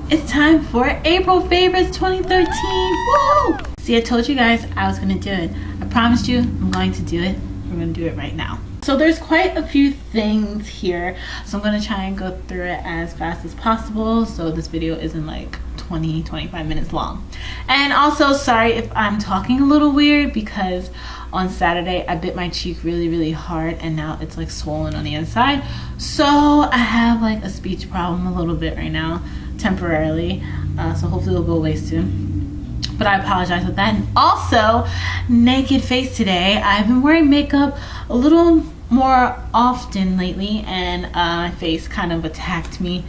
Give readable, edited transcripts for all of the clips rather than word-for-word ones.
It's time for April Favorites 2013. Woo! See, I told you guys I was gonna do it. I promised you I'm going to do it. We're gonna do it right now. So there's quite a few things here, so I'm gonna try and go through it as fast as possible so this video isn't like 20-25 minutes long. And also, sorry if I'm talking a little weird because on Saturday I bit my cheek really hard and now it's like swollen on the inside, so I have like a speech problem a little bit right now temporarily, so hopefully it'll go away soon, but I apologize with that. And also, naked face today. I've been wearing makeup a little more often lately and my face kind of attacked me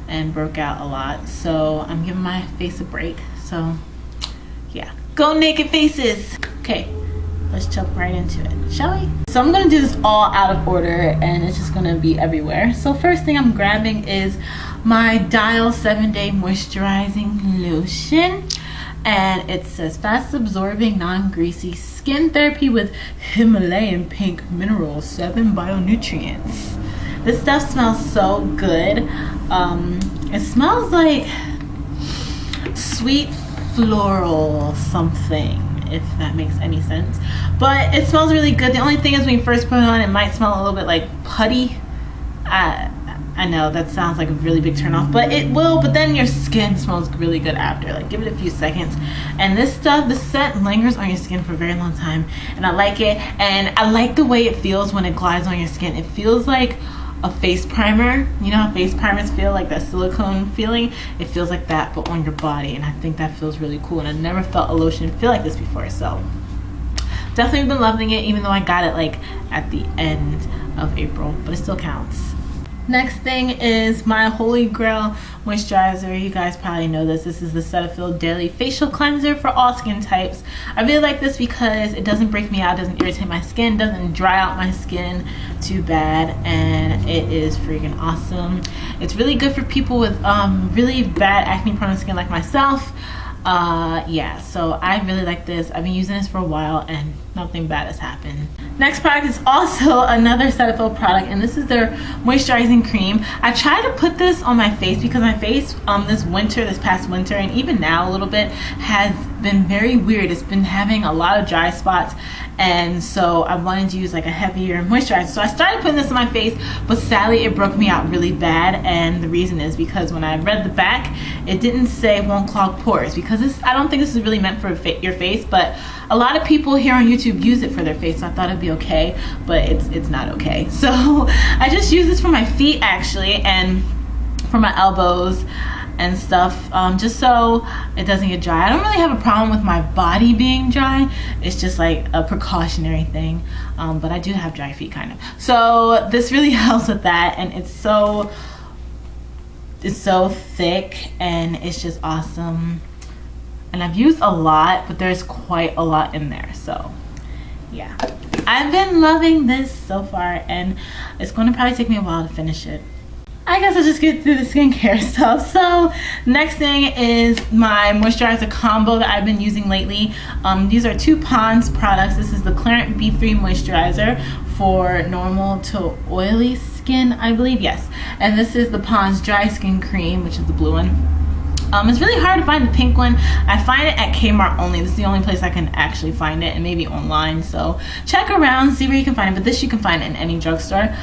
and broke out a lot, so I'm giving my face a break. So yeah, go naked faces. Okay, let's jump right into it, shall we? So I'm gonna do this all out of order and it's just gonna be everywhere. So first thing I'm grabbing is my Dial 7-Day Moisturizing Lotion, and it says fast absorbing non-greasy skin therapy with Himalayan pink minerals, 7 bionutrients. This stuff smells so good. It smells like sweet floral something, if that makes any sense, but it smells really good. The only thing is when you first put it on, it might smell a little bit like putty. I know that sounds like a really big turn off, but it will, but then your skin smells really good after. Like, give it a few seconds, and this stuff, the scent lingers on your skin for a very long time, and I like it. And I like the way it feels when it glides on your skin. It feels like a face primer. You know how face primers feel, like that silicone feeling? It feels like that, but on your body, and I think that feels really cool, and I never felt a lotion feel like this before, so definitely been loving it, even though I got it like at the end of April, but it still counts. Next thing is my Holy Grail moisturizer. You guys probably know this. This is the Cetaphil Daily Facial Cleanser for all skin types. I really like this because it doesn't break me out, doesn't irritate my skin, doesn't dry out my skin too bad, and it is freaking awesome. It's really good for people with really bad acne prone skin like myself. Yeah, so I really like this. I've been using this for a while and nothing bad has happened. Next product is also another Cetaphil product, and this is their moisturizing cream. I tried to put this on my face because my face this past winter and even now a little bit has been very weird. It's been having a lot of dry spots, and so I wanted to use like a heavier moisturizer. So I started putting this on my face, but sadly it broke me out really bad, and the reason is because when I read the back, it didn't say won't clog pores, because I don't think this is really meant for your face, but a lot of people here on YouTube use it for their face, so I thought it'd be okay, but it's not okay. So I just use this for my feet actually, and for my elbows and stuff, just so it doesn't get dry. I don't really have a problem with my body being dry. It's just like a precautionary thing, but I do have dry feet kind of. So this really helps with that, and it's so thick and it's just awesome. And I've used a lot, but there's quite a lot in there, so yeah. I've been loving this so far, and it's going to probably take me a while to finish it. I guess I'll just get through the skincare stuff. So next thing is my Moisturizer Combo that I've been using lately. These are 2 Pond's products. This is the Clarent B3 Moisturizer for normal to oily skin, I believe, yes. And this is the Pond's Dry Skin Cream, which is the blue one. It's really hard to find the pink one. I find it at Kmart only. This is the only place I can actually find it, and maybe online. So check around, see where you can find it. But this you can find in any drugstore.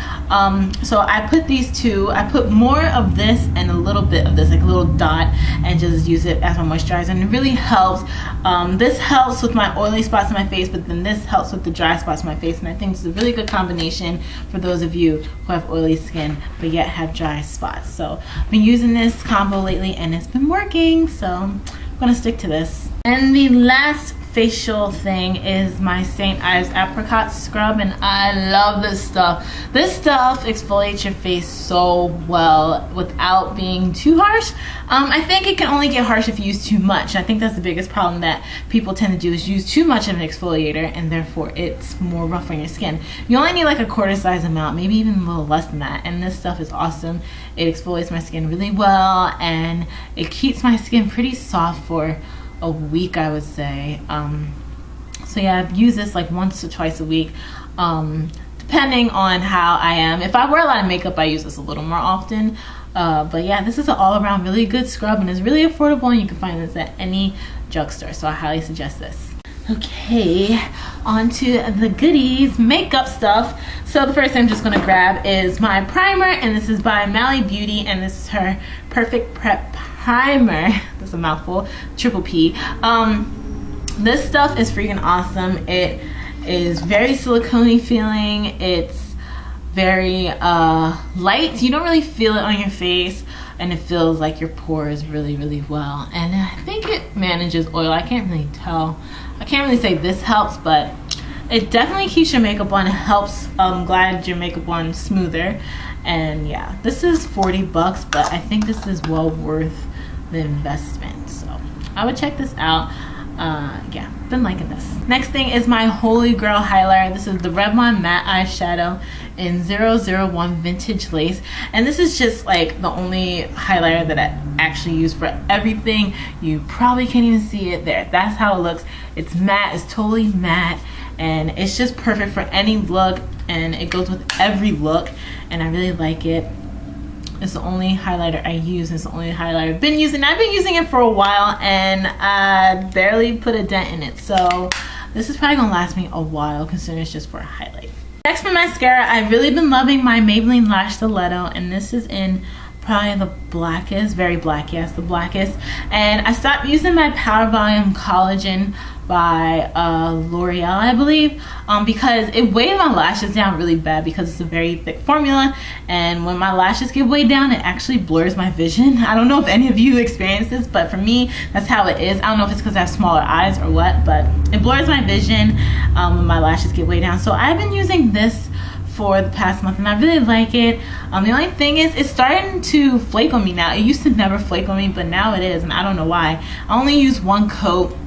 So I put these 2. I put more of this and a little bit of this, like a little dot, and just use it as my moisturizer. And it really helps. This helps with my oily spots on my face, but then this helps with the dry spots on my face. And I think it's a really good combination for those of you who have oily skin but yet have dry spots. So I've been using this combo lately, and it's been working, so I'm gonna stick to this. And the last facial thing is my St. Ives Apricot Scrub, and I love this stuff. This stuff exfoliates your face so well without being too harsh. I think it can only get harsh if you use too much. I think that's the biggest problem that people tend to do, is use too much of an exfoliator, and therefore it's more rough on your skin. You only need like a quarter size amount, maybe even a little less than that, and this stuff is awesome. It exfoliates my skin really well, and it keeps my skin pretty soft for a week, I would say. So yeah, I've used this like once or twice a week, depending on how I am. If I wear a lot of makeup, I use this a little more often, But yeah, this is an all-around really good scrub, and it's really affordable, and you can find this at any drugstore, so I highly suggest this. Okay, on to the goodies, makeup stuff. So the first thing I'm just gonna grab is my primer, and this is by Mally Beauty, and this is her Perfect Prep Primer. That's a mouthful, triple P. This stuff is freaking awesome. It is very silicone-y feeling. It's very light. You don't really feel it on your face, and it feels like your pores really well. And I think it manages oil. I can't really tell. I can't really say this helps, but it definitely keeps your makeup on. It helps glide your makeup on smoother. And yeah, this is 40 bucks, but I think this is well worth the investment. So I would check this out. Yeah, been liking this. Next thing is my Holy Grail highlighter. This is the Revlon Matte Eyeshadow in 001 Vintage Lace. And this is just like the only highlighter that I actually use for everything. You probably can't even see it there. That's how it looks. It's matte, it's totally matte, and it's just perfect for any look, and it goes with every look, and I really like it. It's the only highlighter I use. It's the only highlighter I've been using. I've been using it for a while, and I barely put a dent in it. So this is probably gonna last me a while, considering it's just for a highlight. Next for mascara, I've really been loving my Maybelline Lash Stiletto, and this is in probably the blackest, very black, yes, the blackest. And I stopped using my Powder Volume Collagen by L'Oreal, I believe, because it weighed my lashes down really bad because it's a very thick formula, and when my lashes get weighed down, it actually blurs my vision. I don't know if any of you experience this, but for me, that's how it is. I don't know if it's because I have smaller eyes or what, but it blurs my vision when my lashes get weighed down. So I've been using this for the past month, and I really like it. The only thing is, it's starting to flake on me now. It used to never flake on me, but now it is, and I don't know why. I only use one coat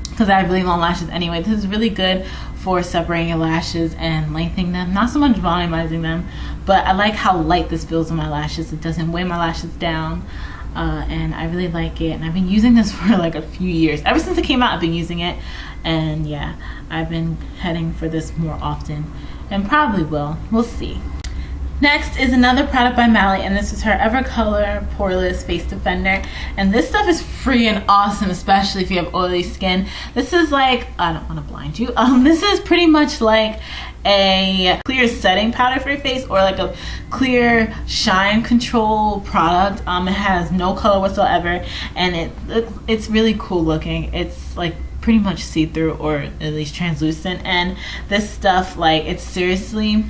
because I have really long lashes anyway. This is really good for separating your lashes and lengthening them, not so much volumizing them, but I like how light this feels on my lashes. It doesn't weigh my lashes down, and I really like it, and I've been using this for like a few years. Ever since it came out, I've been using it, and yeah, I've been heading for this more often, and probably will. We'll see. Next is another product by Mally, and this is her Evercolor Poreless Face Defender. And this stuff is freaking awesome, especially if you have oily skin. This is like, I don't want to blind you. This is pretty much like a clear setting powder for your face, or like a clear shine control product. It has no color whatsoever, and it's really cool looking. It's like pretty much see-through, or at least translucent. And this stuff, like, it seriously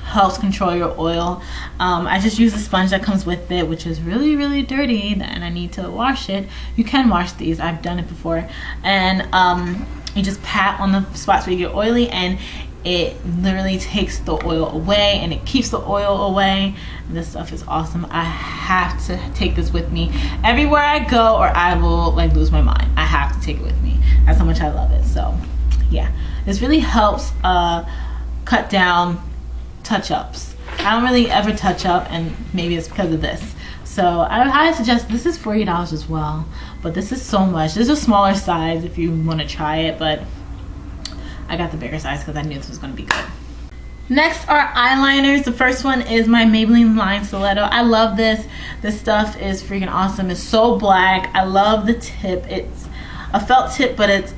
helps control your oil. I just use a sponge that comes with it, which is really dirty, and I need to wash it. You can wash these, I've done it before, and you just pat on the spots where you get oily, and it literally takes the oil away, and it keeps the oil away. And this stuff is awesome. I have to take this with me everywhere I go, or I will like lose my mind. I have to take it with me. That's how much I love it. So yeah, this really helps cut down touch-ups. I don't really ever touch up, and maybe it's because of this. So I suggest, this is $40 as well, but this is so much. This is a smaller size if you want to try it, but I got the bigger size because I knew this was going to be good. Next are eyeliners. The first one is my Maybelline Line Stiletto. I love this. This stuff is freaking awesome. It's so black. I love the tip. It's a felt tip, but it's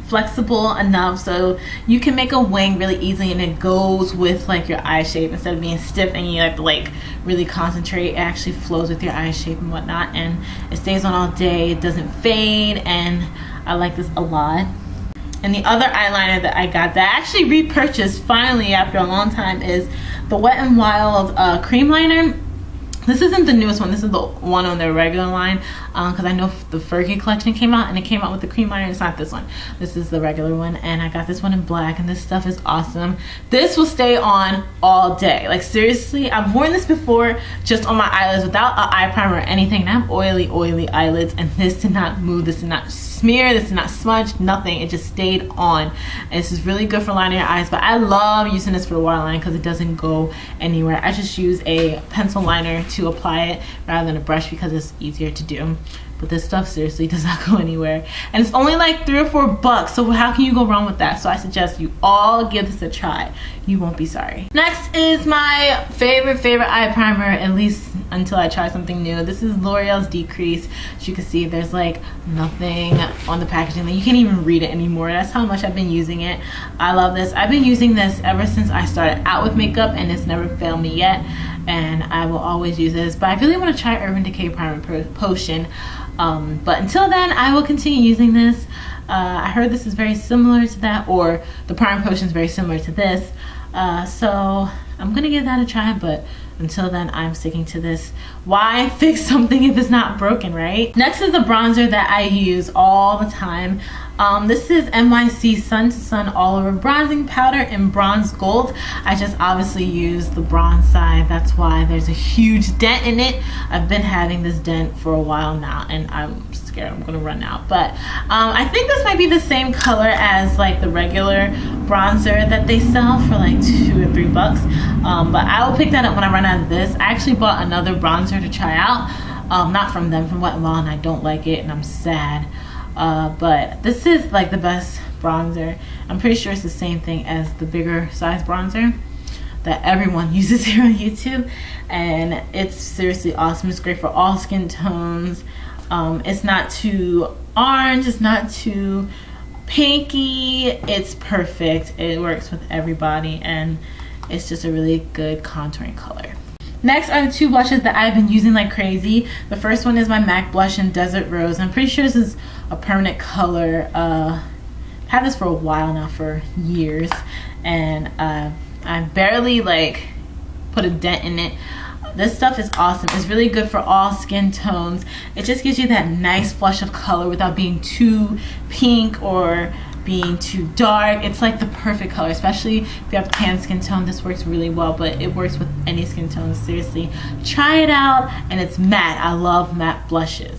flexible enough so you can make a wing really easily, and it goes with like your eye shape instead of being stiff and you have to like really concentrate. It actually flows with your eye shape and whatnot, and it stays on all day. It doesn't fade, and I like this a lot. And the other eyeliner that I got that I actually repurchased finally after a long time is the Wet n Wild cream liner. This isn't the newest one. This is the one on their regular line, because I know the Fergie collection came out, and it came out with the cream liner. It's not this one. This is the regular one, and I got this one in black, and this stuff is awesome. This will stay on all day. Like, seriously, I've worn this before just on my eyelids without an eye primer or anything, and I have oily eyelids, and this did not move. This did not smear. This did not smudge. Nothing. It just stayed on. And this is really good for lining your eyes, but I love using this for the waterline because it doesn't go anywhere. I just use a pencil liner to apply it rather than a brush because it's easier to do. But this stuff seriously does not go anywhere, and it's only like $3 or $4, so how can you go wrong with that? So I suggest you all give this a try. You won't be sorry. Next is my favorite eye primer, at least until I try something new. This is L'Oreal's Decrease. As you can see, there's like nothing on the packaging. You can't even read it anymore. That's how much I've been using it. I love this. I've been using this ever since I started out with makeup, and it's never failed me yet, and I will always use this. But I really want to try Urban Decay Primer Potion. But until then, I will continue using this. I heard this is very similar to that, or the Primer Potion is very similar to this. So I'm gonna give that a try, but until then, I'm sticking to this. Why fix something if it's not broken, right? Next is the bronzer that I use all the time. This is NYC Sun to Sun All Over Bronzing Powder in Bronze Gold. I just obviously use the bronze side. That's why there's a huge dent in it. I've been having this dent for a while now, and I'm scared I'm gonna run out. But I think this might be the same color as like the regular bronzer that they sell for like $2 or $3. But I will pick that up when I run out of this. I actually bought another bronzer to try out. Not from them, from Wet n Wild, and I don't like it, and I'm sad. But this is like the best bronzer. I'm pretty sure it's the same thing as the bigger size bronzer that everyone uses here on YouTube, and it's seriously awesome. It's great for all skin tones. It's not too orange, it's not too pinky, it's perfect. It works with everybody, and it's just a really good contouring color. Next are the two blushes that I've been using like crazy. The first one is my MAC blush in Desert Rose. I'm pretty sure this is a permanent color. I've had this for a while now, for years, and I barely like put a dent in it. This stuff is awesome. It's really good for all skin tones. It just gives you that nice flush of color without being too pink or being too dark. It's like the perfect color, especially if you have tan skin tone. This works really well, but it works with any skin tone. Seriously, try it out. And it's matte. I love matte blushes.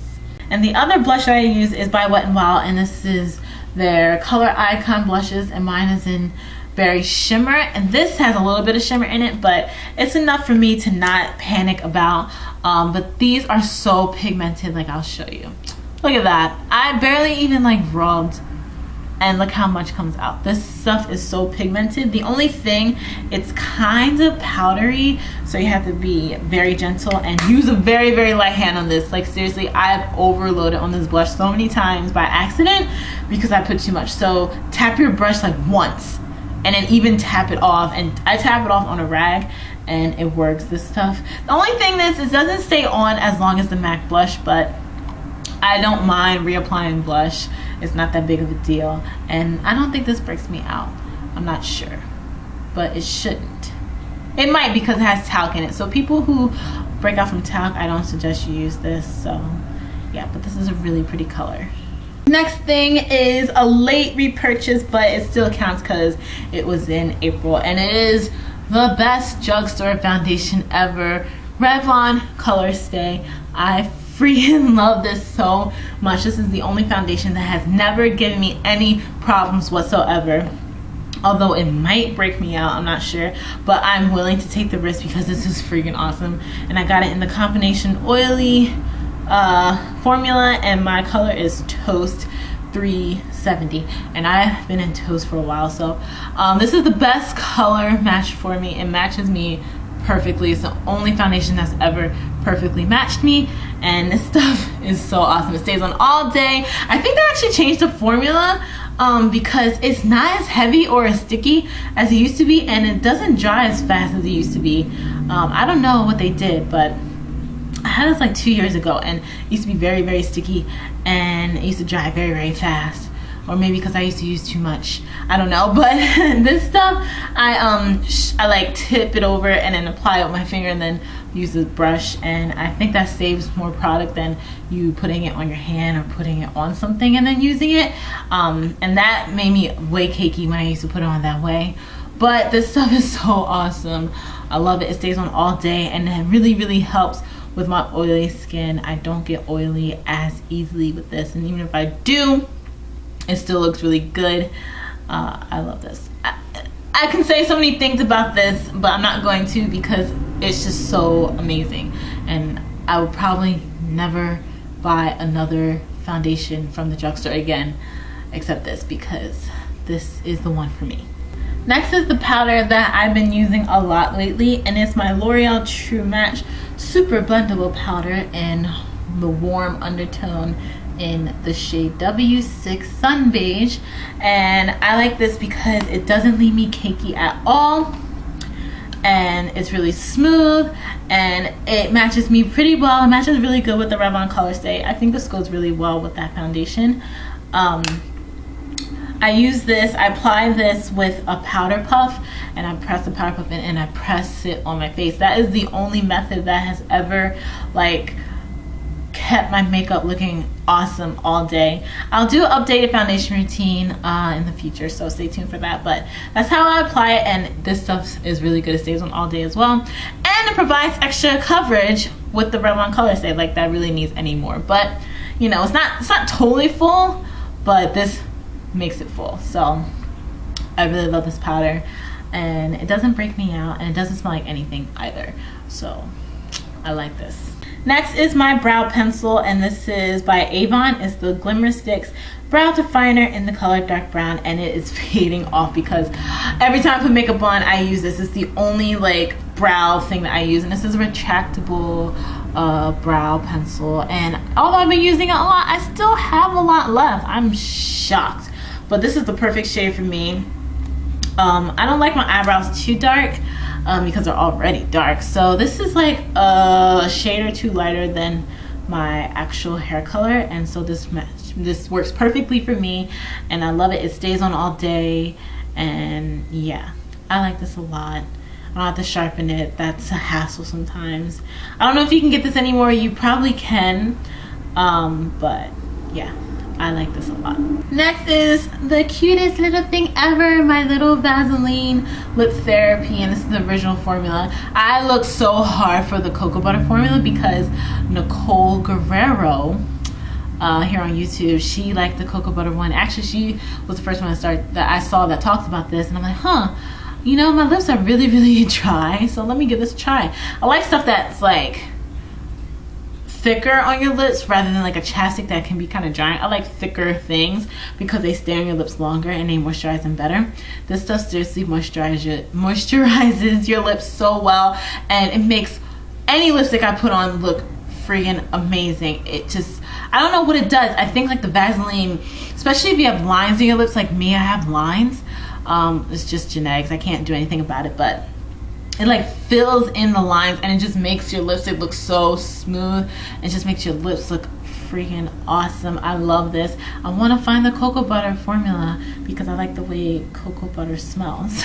And the other blush that I use is by Wet n Wild, and this is their Color Icon blushes, and mine is in Berry Shimmer, and this has a little bit of shimmer in it, but it's enough for me to not panic about. But these are so pigmented, like I'll show you. Look at that. I barely even like rubbed, and look how much comes out. This stuff is so pigmented. The only thing, it's kind of powdery, so you have to be very gentle and use a very, very light hand on this. Like seriously, I've overloaded on this blush so many times by accident because I put too much. So tap your brush like once, and then even tap it off, and I tap it off on a rag, and it works. This stuff, the only thing is it doesn't stay on as long as the MAC blush, but I don't mind reapplying blush. It's not that big of a deal, and I don't think this breaks me out. I'm not sure, but it shouldn't. It might, because it has talc in it. So people who break out from talc, I don't suggest you use this. So yeah, but this is a really pretty color. Next thing is a late repurchase, but it still counts because it was in April, and it is the best drugstore foundation ever, Revlon Color Stay. I freaking love this so much. This is the only foundation that has never given me any problems whatsoever. Although it might break me out, I'm not sure, but I'm willing to take the risk because this is freaking awesome. And I got it in the combination oily formula, and my color is Toast 370, and I've been in Toast for a while, so this is the best color match for me. It matches me perfectly. It's the only foundation that's ever perfectly matched me, and this stuff is so awesome. It stays on all day. I think they actually changed the formula because it's not as heavy or as sticky as it used to be, and it doesn't dry as fast as it used to be. I don't know what they did, but I had this like 2 years ago, and it used to be very, very sticky, and it used to dry very, very fast. Or maybe because I used to use too much, I don't know. But this stuff, I like tip it over and then apply it with my finger and then use the brush, and I think that saves more product than you putting it on your hand or putting it on something and then using it. And that made me way cakey when I used to put it on that way. But this stuff is so awesome. I love it. It stays on all day, and it really, really helps with my oily skin. I don't get oily as easily with this, and even if I do, it still looks really good. I love this. I can say so many things about this, but I'm not going to because it's just so amazing, and I would probably never buy another foundation from the drugstore again except this, because this is the one for me. Next is the powder that I've been using a lot lately, and it's my L'Oreal True Match Super Blendable Powder in the warm undertone in the shade W6 Sun Beige. And I like this because it doesn't leave me cakey at all, and it's really smooth, and it matches me pretty well. It matches really good with the Revlon Color Stay. I think this goes really well with that foundation. I use this, I apply this with a powder puff, and I press the powder puff in and I press it on my face. That is the only method that has ever like kept my makeup looking awesome all day. I'll do an updated foundation routine in the future, so stay tuned for that. But that's how I apply it, and this stuff is really good. It stays on all day as well, and it provides extra coverage with the Revlon Color Stay, like that really needs any more. But you know, it's not totally full, but this makes it full. So I really love this powder, and it doesn't break me out, and it doesn't smell like anything either, so I like this. Next is my brow pencil, and this is by Avon. It's the Glimmer Sticks Brow Definer in the color dark brown, and it is fading off because every time I put makeup on I use this. It's the only like brow thing that I use, and this is a retractable brow pencil, and although I've been using it a lot, I still have a lot left. I'm shocked. But this is the perfect shade for me. I don't like my eyebrows too dark because they're already dark. So this is like a shade or two lighter than my actual hair color. And so this works perfectly for me. And I love it. It stays on all day. And yeah, I like this a lot. I don't have to sharpen it. That's a hassle sometimes. I don't know if you can get this anymore. You probably can. But yeah, I like this a lot. Next is the cutest little thing ever, my little Vaseline Lip Therapy, and this is the original formula. I looked so hard for the cocoa butter formula because Nicole Guerriero here on YouTube, she liked the cocoa butter one. Actually, she was the first one that I saw that talked about this, and I'm like, huh, you know, my lips are really, really dry, so let me give this a try. I like stuff that's like thicker on your lips rather than like a chapstick that can be kind of dry. I like thicker things because they stay on your lips longer and they moisturize them better. This stuff seriously moisturizes your lips so well, and it makes any lipstick I put on look freaking amazing. It just, I don't know what it does. I think like the Vaseline, especially if you have lines in your lips like me, I have lines. It's just genetics. I can't do anything about it, but it like fills in the lines, and it just makes your lipstick look so smooth. It just makes your lips look freaking awesome. I love this. I want to find the cocoa butter formula because I like the way cocoa butter smells.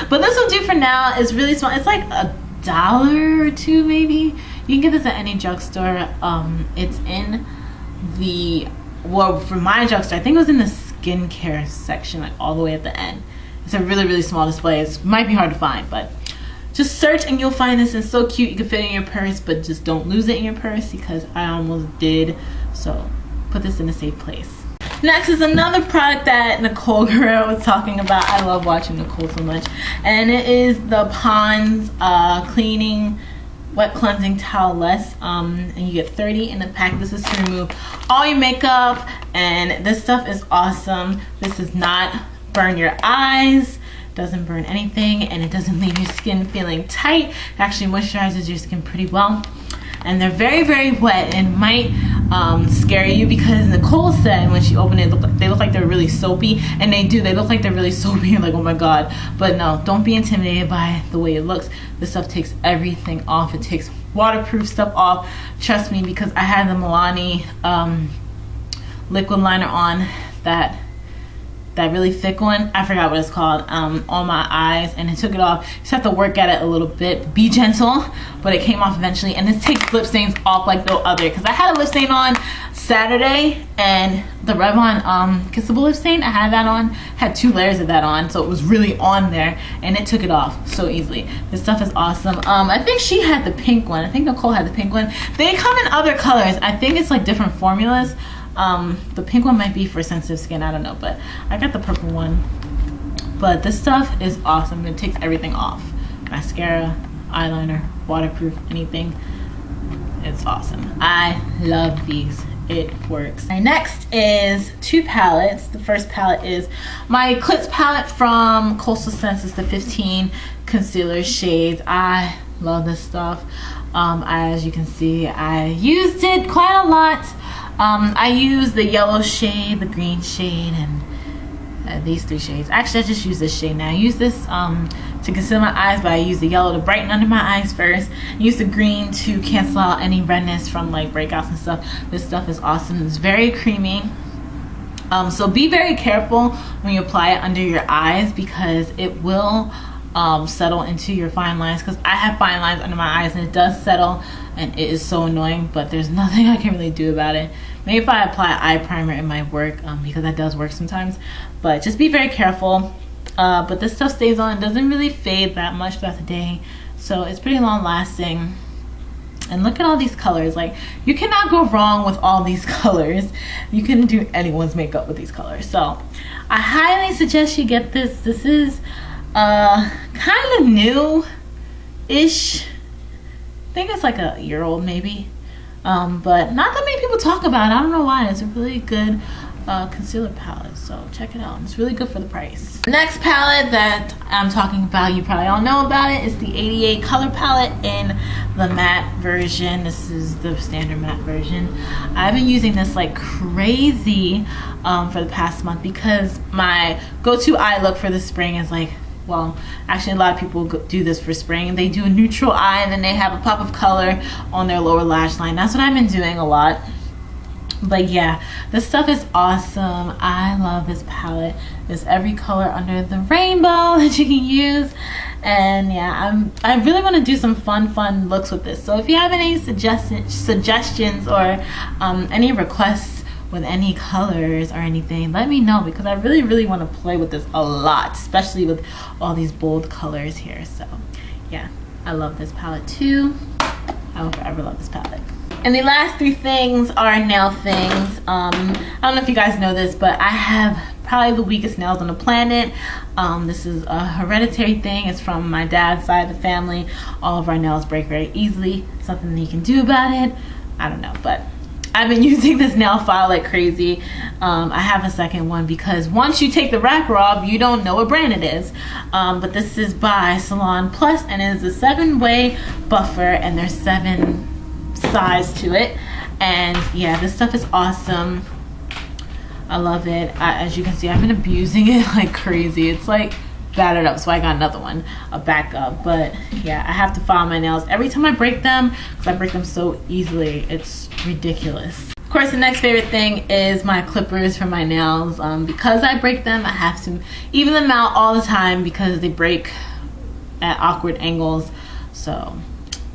But this will do for now. It's really small. It's like $1 or $2 maybe. You can get this at any drugstore. It's in the, well, for my drugstore, I think it was in the skincare section, like all the way at the end. It's a really, really small display. It might be hard to find, but just search and you'll find this. It's so cute. You can fit it in your purse, but just don't lose it in your purse because I almost did. So put this in a safe place. Next is another product that Nicole Guerriero was talking about. I love watching Nicole so much. And it is the Pond's Cleaning Wet Cleansing Towelette. And you get 30 in the pack. This is to remove all your makeup. And this stuff is awesome. This does not burn your eyes, doesn't burn anything, and it doesn't leave your skin feeling tight. It actually moisturizes your skin pretty well. And they're very, very wet and might scare you because Nicole said when she opened it, they look like they're really soapy, and they do. They look like they're really soapy. You're like, oh my god. But no, don't be intimidated by the way it looks. This stuff takes everything off. It takes waterproof stuff off. Trust me, because I had the Milani liquid liner on, that really thick one, I forgot what it's called, on my eyes, and it took it off. You just have to work at it a little bit, be gentle, but it came off eventually. And this takes lip stains off like no other, because I had a lip stain on Saturday, and the Revlon Kissable lip stain, I had that on, had 2 layers of that on, so it was really on there, and it took it off so easily. This stuff is awesome. I think she had the pink one. I think Nicole had the pink one. They come in other colors. I think it's like different formulas. The pink one might be for sensitive skin, I don't know, but I got the purple one. But this stuff is awesome. It takes everything off. Mascara, eyeliner, waterproof, anything. It's awesome. I love these. It works. My next is 2 palettes. The first palette is my Eclipse palette from Coastal Census, the 15 concealer shades. I love this stuff. As you can see, I used it quite a lot. I used the yellow shade, the green shade, and these 3 shades. Actually, I just use this shade now. I use this to conceal my eyes, but I use the yellow to brighten under my eyes first. Use the green to cancel out any redness from like breakouts and stuff. This stuff is awesome. It's very creamy. So be very careful when you apply it under your eyes, because it will settle into your fine lines, because I have fine lines under my eyes and it does settle, and it is so annoying, but there's nothing I can really do about it. Maybe if I apply eye primer, it might work, because that does work sometimes, but just be very careful. But this stuff stays on. It doesn't really fade that much throughout the day, so it's pretty long lasting. And look at all these colors. Like, you cannot go wrong with all these colors. You can do anyone's makeup with these colors, so I highly suggest you get this. This is kind of new-ish. I think it's like a year old maybe, but not that many people talk about it. I don't know why. It's a really good concealer palette, so check it out. It's really good for the price. The next palette that I'm talking about, you probably all know about it, is the 88 color palette in the matte version. This is the standard matte version. I've been using this like crazy for the past month, because my go-to eye look for the spring is like, well, actually a lot of people do this for spring. They do a neutral eye and then they have a pop of color on their lower lash line. That's what I've been doing a lot. But yeah, this stuff is awesome. I love this palette. There's every color under the rainbow that you can use. And yeah, I really want to do some fun looks with this. So if you have any suggestions or any requests with any colors or anything, let me know, because I really want to play with this a lot, especially with all these bold colors here. So yeah, I love this palette too. I will forever love this palette. And the last 3 things are nail things. I don't know if you guys know this, but I have probably the weakest nails on the planet. This is a hereditary thing. It's from my dad's side of the family. All of our nails break very easily. Something that you can do about it, I don't know, but I've been using this nail file like crazy. I have a second one, because once you take the wrapper off, you don't know what brand it is. But this is by Salon Plus, and it is a 7-way buffer, and there's 7 sides to it. And yeah, this stuff is awesome. I love it. As you can see, I've been abusing it like crazy. It's like battered up, so I got another one, a backup. But yeah, I have to file my nails every time I break them, because I break them so easily. It's ridiculous. Of course, the next favorite thing is my clippers for my nails. Because I break them, I have to even them out all the time, because they break at awkward angles. So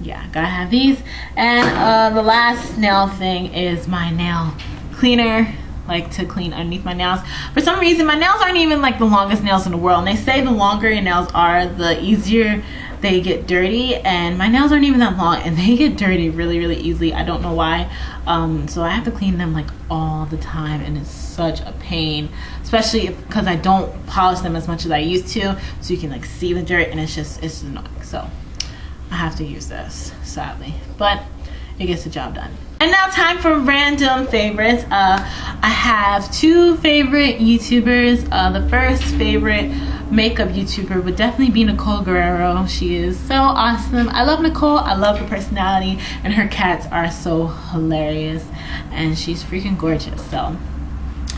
yeah, gotta have these. And the last nail thing is my nail cleaner, like to clean underneath my nails. For some reason, my nails aren't even like the longest nails in the world, and they say the longer your nails are, the easier they get dirty, and my nails aren't even that long and they get dirty really easily. I don't know why. So I have to clean them like all the time, and it's such a pain, especially because I don't polish them as much as I used to, so you can like see the dirt, and it's annoying. So I have to use this, sadly, but it gets the job done. And now time for random favorites. I have 2 favorite YouTubers. The first favorite makeup YouTuber would definitely be Nicole Guerriero. She is so awesome. I love Nicole. I love her personality, and her cats are so hilarious, and she's freaking gorgeous. So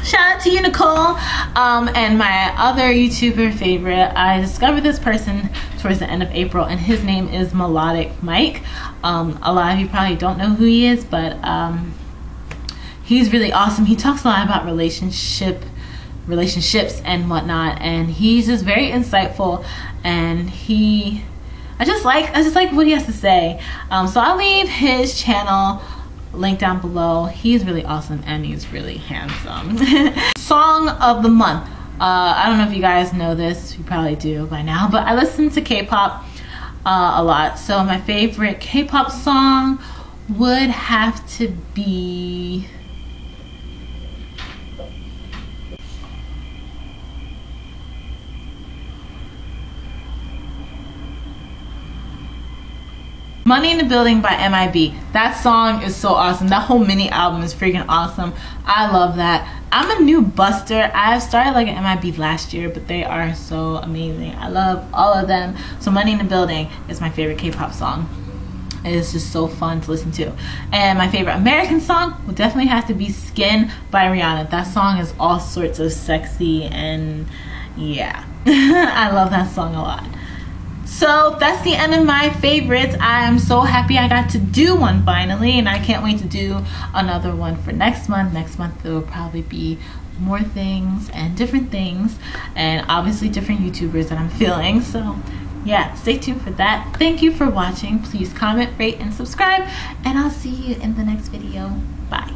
shout out to you, Nicole. And my other YouTuber favorite, I discovered this person towards the end of April, and his name is MelodicMic. A lot of you probably don't know who he is, but he's really awesome. He talks a lot about relationships and whatnot, and he's just very insightful, and I just like what he has to say. So I'll leave his channel link down below. He's really awesome, and he's really handsome. Song of the month. I don't know if you guys know this, you probably do by now, but I listen to K-pop a lot. So my favorite K-pop song would have to be Money in the Building by MIB. That song is so awesome. That whole mini album is freaking awesome. I love that. I'm a new buster. I started like an MIB last year, but they are so amazing. I love all of them. So Money in the Building is my favorite K-pop song. It is just so fun to listen to. And my favorite American song would definitely have to be Skin by Rihanna. That song is all sorts of sexy, and yeah. I love that song a lot. So that's the end of my favorites. I am so happy I got to do one finally, and I can't wait to do another one for next month. Next month there will probably be more things and different things, and obviously different YouTubers that I'm feeling. So yeah, stay tuned for that. Thank you for watching. Please comment, rate, and subscribe, and I'll see you in the next video. Bye.